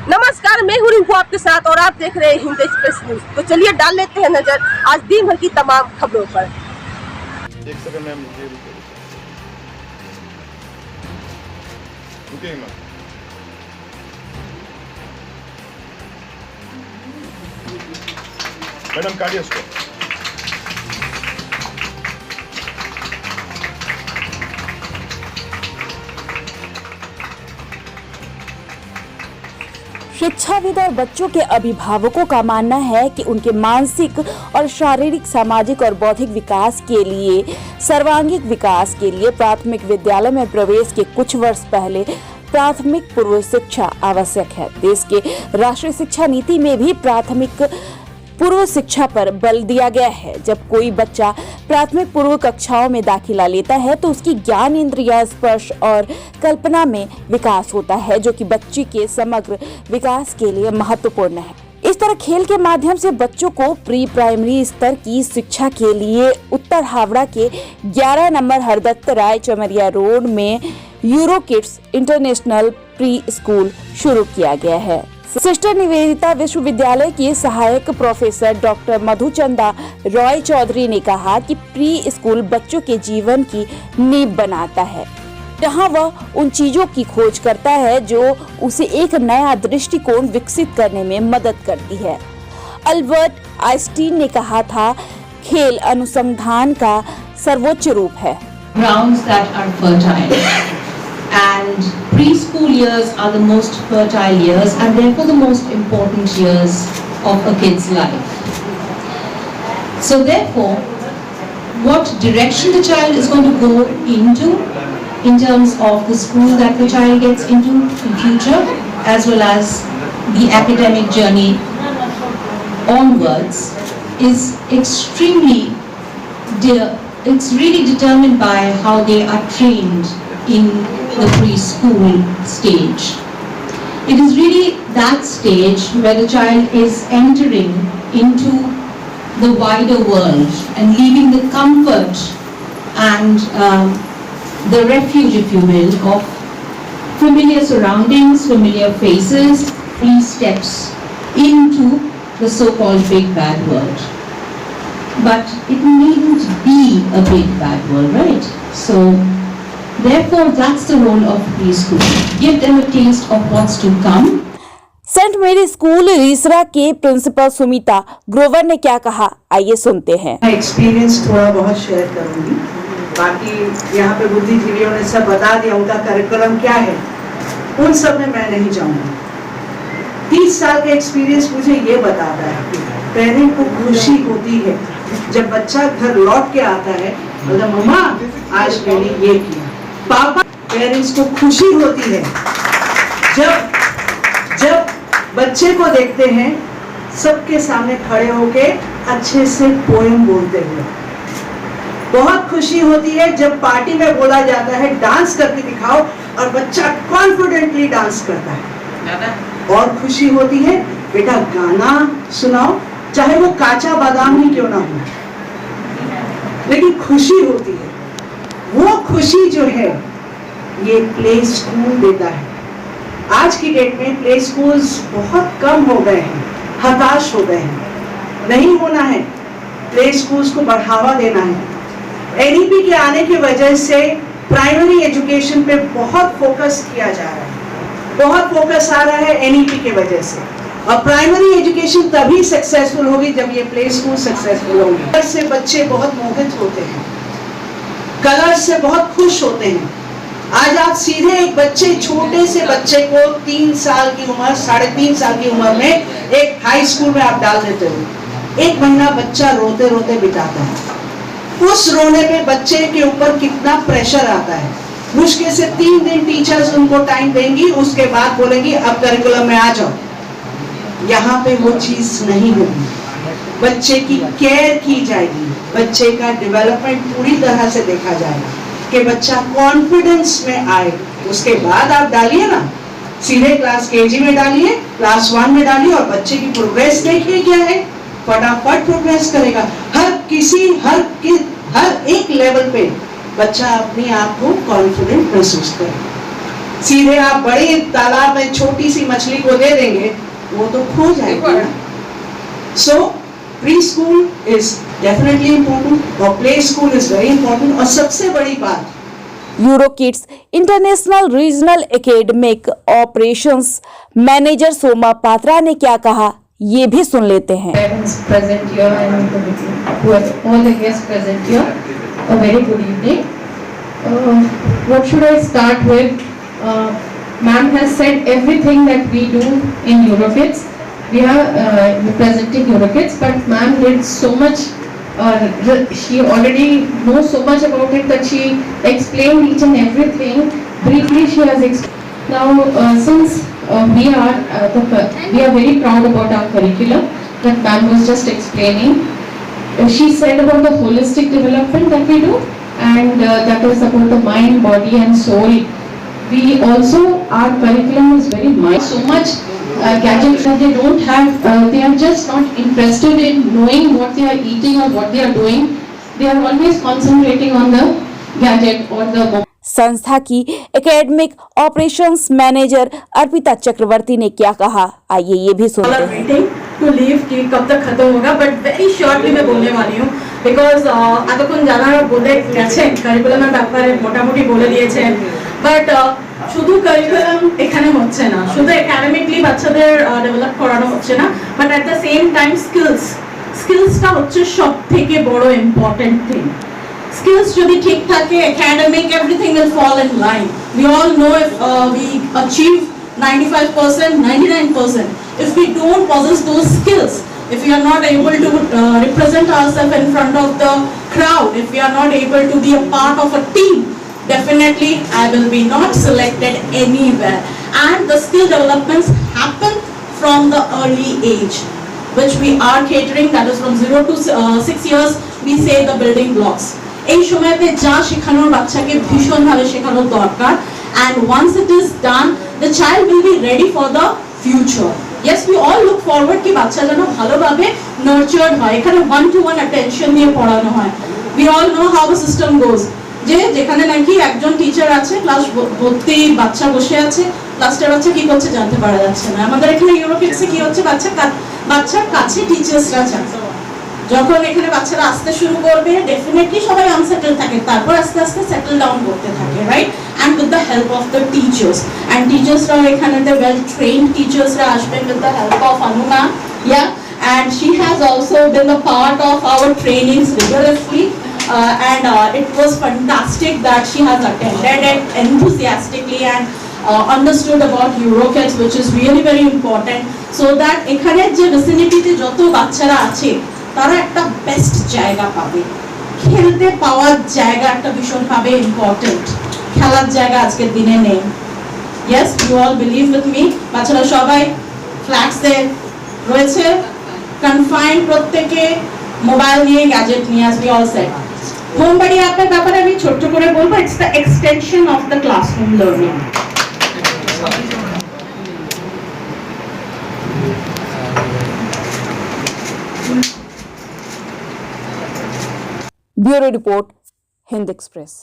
नमस्कार, मैं हूँ रिंकू आपके साथ और आप देख रहे हैं हिंद एक्सप्रेस न्यूज। तो चलिए डाल लेते हैं नजर आज दिन भर की तमाम खबरों पर। एक सेकंड मैम, रुकिए मैम। मैडम काटिए इसको। शिक्षाविद और बच्चों के अभिभावकों का मानना है कि उनके मानसिक और शारीरिक, सामाजिक और बौद्धिक विकास के लिए, सर्वांगीण विकास के लिए प्राथमिक विद्यालय में प्रवेश के कुछ वर्ष पहले प्राथमिक पूर्व शिक्षा आवश्यक है। देश के राष्ट्रीय शिक्षा नीति में भी प्राथमिक पूर्व शिक्षा पर बल दिया गया है। जब कोई बच्चा प्राथमिक पूर्व कक्षाओं में दाखिला लेता है तो उसकी ज्ञान इंद्रिया, स्पर्श और कल्पना में विकास होता है, जो कि बच्चे के समग्र विकास के लिए महत्वपूर्ण है। इस तरह खेल के माध्यम से बच्चों को प्री प्राइमरी स्तर की शिक्षा के लिए उत्तर हावड़ा के 11 नंबर हरदत्त राय चमरिया रोड में euro kids international pre school शुरू किया गया है। सिस्टर निवेदिता विश्वविद्यालय की सहायक प्रोफेसर डॉक्टर मधुचंदा रॉय चौधरी ने कहा कि प्री स्कूल बच्चों के जीवन की नींव बनाता है, जहां वह उन चीजों की खोज करता है जो उसे एक नया दृष्टिकोण विकसित करने में मदद करती है। अल्बर्ट आइंस्टीन ने कहा था, खेल अनुसंधान का सर्वोच्च रूप है। Grounds that are fertile. And preschool years are the most fertile years and therefore the most important years of a kid's life. So therefore, what direction the child is going to go into in terms of the school that the child gets into in future, as well as the academic journey onwards, is extremely it's really determined by how they are trained in the preschool stage. It is really that stage where the child is entering into the wider world and leaving the comfort and the refuge, if you will, of familiar surroundings, familiar faces, 3 steps into the so-called big bad world. But it needn't be a big bad world, right? So therefore, that's the role of preschool. Give them a taste of what's to come. Saint Mary school रीसरा के principal Sumita Grover ने क्या कहा, आइए सुनते हैं। Experience थोड़ा बहुत शेयर करूंगी। बाकी यहाँ पे बुद्धिजीवियों ने सब बता दिया, उनका करिकुलम क्या है, उन सब में मैं नहीं जाऊंगी। 30 साल का एक्सपीरियंस मुझे ये बताता है कि पेरेंट को खुशी होती है जब बच्चा घर लौट के आता है, बोलता मम्मा आज मैंने ये किया। पापा पेरेंट्स को खुशी होती है जब बच्चे को देखते हैं सबके सामने खड़े होके अच्छे से पोएम बोलते हुए। बहुत खुशी होती है जब पार्टी में बोला जाता है डांस करके दिखाओ और बच्चा कॉन्फिडेंटली डांस करता है। और खुशी होती है बेटा गाना सुनाओ, चाहे वो काचा बादाम ही क्यों ना हो, लेकिन खुशी होती है। वो खुशी जो है ये प्ले स्कूल देता है। आज की डेट में प्ले स्कूल्स बहुत कम हो गए हैं, हताश हो गए हैं। नहीं होना है, प्ले स्कूल्स को बढ़ावा देना है। एनईपी के आने की वजह से प्राइमरी एजुकेशन पे बहुत फोकस किया जा रहा है, बहुत फोकस आ रहा है एनईपी के वजह से। और प्राइमरी एजुकेशन तभी सक्सेसफुल होगी जब ये प्ले स्कूल सक्सेसफुल होंगे। कलर से बच्चे बहुत मोहित होते हैं, कलर से बहुत खुश होते हैं। आज आप सीधे एक बच्चे, छोटे से बच्चे को 3 साल की उम्र, 3.5 साल की उम्र में एक हाई स्कूल में आप डाल देते हो। 1 महीना बच्चा रोते रोते बिताता है। उस रोने पे बच्चे के ऊपर कितना प्रेशर आता है। मुश्किल से 3 दिन टीचर्स उनको टाइम देंगी, उसके बाद बोलेंगी अब करिकुलम में आ जाओ। यहाँ पे वो चीज नहीं होगी। बच्चे की केयर की जाएगी, बच्चे का डेवलपमेंट पूरी तरह से देखा जाएगा कि बच्चा कॉन्फिडेंस में आए। उसके बाद आप डालिए ना, सीधे क्लास केजी में डालिए, क्लास 1 में डालिए और बच्चे की प्रोग्रेस देखिए क्या है। फटाफट प्रोग्रेस करेगा। हर एक लेवल पे बच्चा अपने आप को कॉन्फिडेंट महसूस करेगा। सीधे आप बड़ी तालाब में छोटी सी मछली को दे देंगे, वो तो खो जाएगा। So preschool is definitely important और play school is very important. और सबसे बड़ी बात, EuroKids International regional academic operations manager Soma Patra ने क्या कहा, ये भी सुन लेते हैं। Parents present here and all the guests present here, a very good evening. What should I start with? Ma'am has said everything that we do in Eurokids. We are representing Eurokids, but ma'am did so much. She already knows so much about it that she explained each and everything briefly. She has explained. Now, since we are very proud about our curriculum that ma'am was just explaining. She said about the holistic development that we do, and that is about the mind, body, and soul. We also, our curriculum is very mind. So much gadgets that they don't have. They are just not interested in knowing what they are eating or what they are doing. They are always concentrating on the gadget or the mobile. संस्था की academic operations manager Arpita चक्रवर्ती ने क्या कहा, आइए ये भी सुनते हैं। मीटिंग टू लीव कि कब तक खत्म होगा, बट वेरी शॉर्टली मैं बोलने वाली हूँ বিকজ এতক্ষণ যারা বলে গেছেন কারিকুলামের ব্যাপারে মোটামুটি বলে দিয়েছেন, বাট শুধু কারিকুলাম এখানে হচ্ছে না, শুধু একাডেমিকলি বাচ্চাদের ডেভেলপ করানো হচ্ছে না, but at the same time স্কিলসটা হচ্ছে সব থেকে বড় ইম্পর্টেন্ট থিং। Skills যদি ঠিক থাকে, academic everything will fall in line. We all know if we achieve 95%, 99%, if we don't possess those skills, if we are not able to represent ourselves in front of the crowd, if we are not able to be a part of a team, definitely I will be not selected anywhere. And the skill developments happen from the early age, which we are catering, that is from 0 to 6 years, we say the building blocks. এই সময়তে যা শেখানোর বাচ্চাকে ভীষণভাবে শেখানোর দরকার, and once it is done, the child will be ready for the future. Yes, we all look forward কি বাচ্চা যেন ভালোভাবে nurtured হয়, এখানে 1-to-1 attention দিয়ে পড়ানো হয়। We all know how the system goes, যে যেখানে নাকি একজন টিচার আছে, ক্লাস ভর্তি বাচ্চা বসে আছে, ক্লাসটার বাচ্চা কি করছে জানতে পারা যাচ্ছে না। আমাদের এখানে ইউরোকিডসে কি হচ্ছে, বাচ্চার কাছে টিচার্সরা আছে। যখন এখানে বাচ্চারা আসতে শুরু করবে, ডেফিনেটলি সবাই আনসেটেল থাকে, তারপর আস্তে আস্তে সেটেল ডাউন করতে থাকে, right? And with the help of the teachers, and টিচার্সরাও এখানে ওয়েল ট্রেন্ড টিচার্সরা আসবেন with the help of Anuma, yeah, and she has also been the part of our trainings rigorously, and it was fantastic that she has attended it enthusiastically and understood about Eurokids, which is really very important, so that এখানের যে ভিসিনিটিতে যত বাচ্চারা আছে তারা একটা best জায়গা পাবে, খেলতে পাওয়ার জায়গা একটা ভীষণভাবে ইম্পর্টেন্ট, খেলার জায়গা আজকের দিনে নেই। Yes, you all believe with me, বাচ্চারা সবাই ফ্ল্যাটসে রয়েছে, কনফাইন্ড, প্রত্যেকে মোবাইল নিয়ে, গ্যাজেট নিয়ে, as we all said. হোমবাড়ি অ্যাপের ব্যাপারে আমি ছোট্ট করে বলবো, it's the extension of the classroom learning. Bureau report, Hind express.